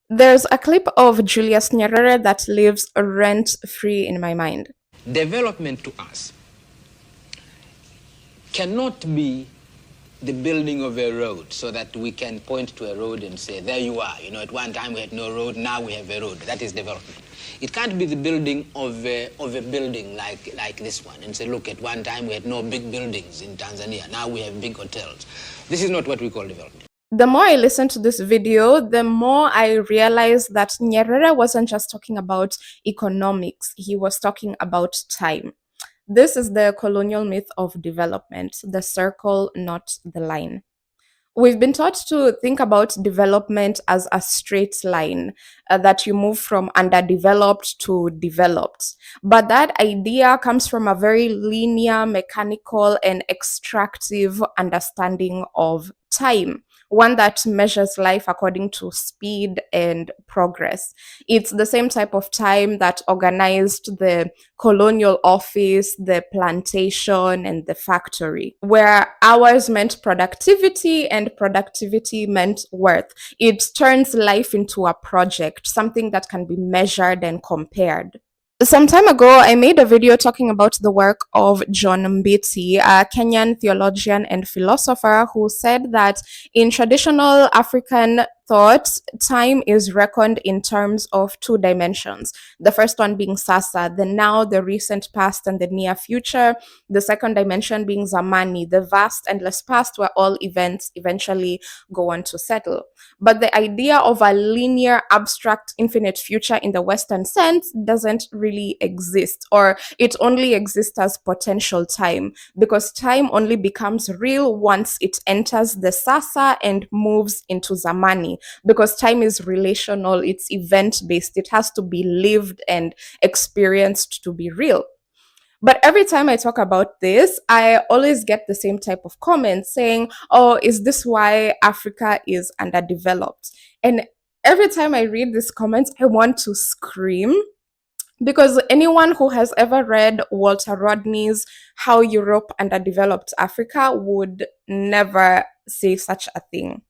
There's a clip of Julius Nyerere that lives rent-free in my mind. Development to us cannot be the building of a road so that we can point to a road and say, there you are. You know, at one time we had no road, now we have a road. That is development. It can't be the building of a building like this one and say, look, at one time we had no big buildings in Tanzania, now we have big hotels. This is not what we call development. The more I listen to this video, the more I realize that Nyerere wasn't just talking about economics, he was talking about time. This is the colonial myth of development, the circle, not the line. We've been taught to think about development as a straight line, that you move from underdeveloped to developed. But that idea comes from a very linear, mechanical, and extractive understanding of time, one that measures life according to speed and progress. It's the same type of time that organized the colonial office, the plantation, and the factory, where hours meant productivity and productivity meant worth. It turns life into a project, something that can be measured and compared. Some time ago, I made a video talking about the work of John Mbiti, a Kenyan theologian and philosopher who said that in traditional African thought, time is reckoned in terms of two dimensions. The first one being sasa, the now, the recent past, and the near future. The second dimension being zamani, the vast, endless past where all events eventually go on to settle. But the idea of a linear, abstract, infinite future in the Western sense doesn't really exist, or it only exists as potential time, because time only becomes real once it enters the sasa and moves into zamani, because time is relational, it's event-based, it has to be lived and experienced to be real. But every time I talk about this, I always get the same type of comments saying, oh, is this why Africa is underdeveloped? And every time I read these comments, I want to scream, because anyone who has ever read Walter Rodney's How Europe Underdeveloped Africa would never say such a thing.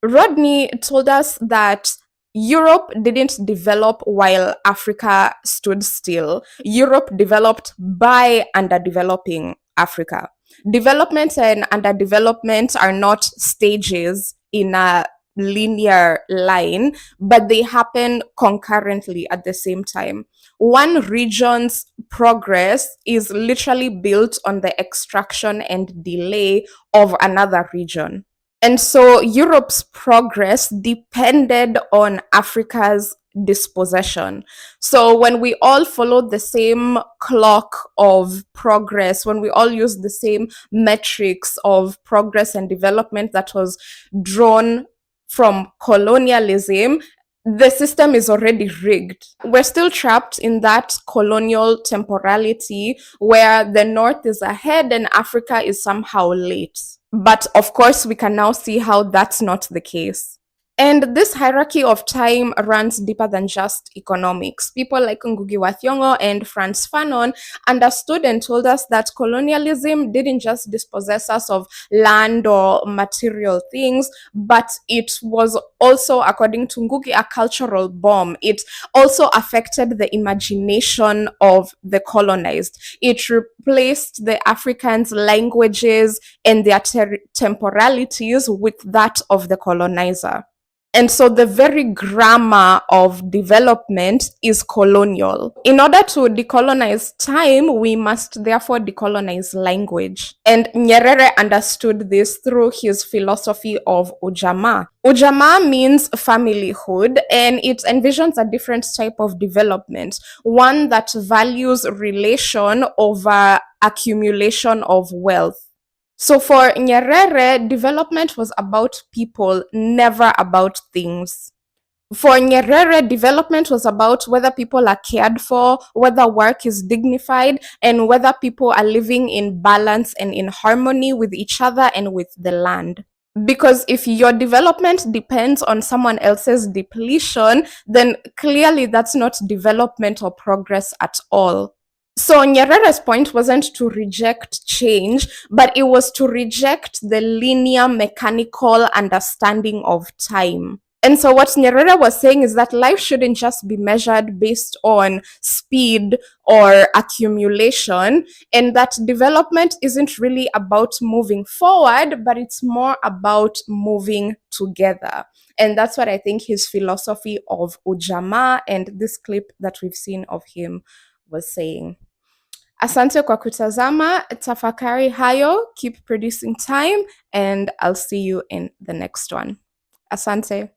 Rodney told us that Europe didn't develop while Africa stood still. Europe developed by underdeveloping Africa. Development and underdevelopment are not stages in a linear line, but they happen concurrently at the same time. One region's progress is literally built on the extraction and delay of another region. And so Europe's progress depended on Africa's dispossession. So when we all followed the same clock of progress, when we all used the same metrics of progress and development that was drawn from colonialism, the system is already rigged. We're still trapped in that colonial temporality where the North is ahead and Africa is somehow late. But of course, we can now see how that's not the case. And this hierarchy of time runs deeper than just economics. People like Ngũgĩ Thiong'o and Frantz Fanon understood and told us that colonialism didn't just dispossess us of land or material things, but it was also, according to Ngũgĩ, a cultural bomb. It also affected the imagination of the colonized. It replaced the Africans' languages and their temporalities with that of the colonizer. And so the very grammar of development is colonial. In order to decolonize time, we must therefore decolonize language. And Nyerere understood this through his philosophy of Ujamaa. Ujamaa means familyhood, and it envisions a different type of development, one that values relation over accumulation of wealth. So for Nyerere, development was about people, never about things. For Nyerere, development was about whether people are cared for, whether work is dignified, and whether people are living in balance and in harmony with each other and with the land. Because if your development depends on someone else's depletion, then clearly that's not development or progress at all. So Nyerere's point wasn't to reject change, but it was to reject the linear mechanical understanding of time. And so what Nyerere was saying is that life shouldn't just be measured based on speed or accumulation, and that development isn't really about moving forward, but it's more about moving together. And that's what I think his philosophy of Ujamaa and this clip that we've seen of him was saying. Asante kwa kutazama, tafakari hayo, keep producing time, and I'll see you in the next one. Asante.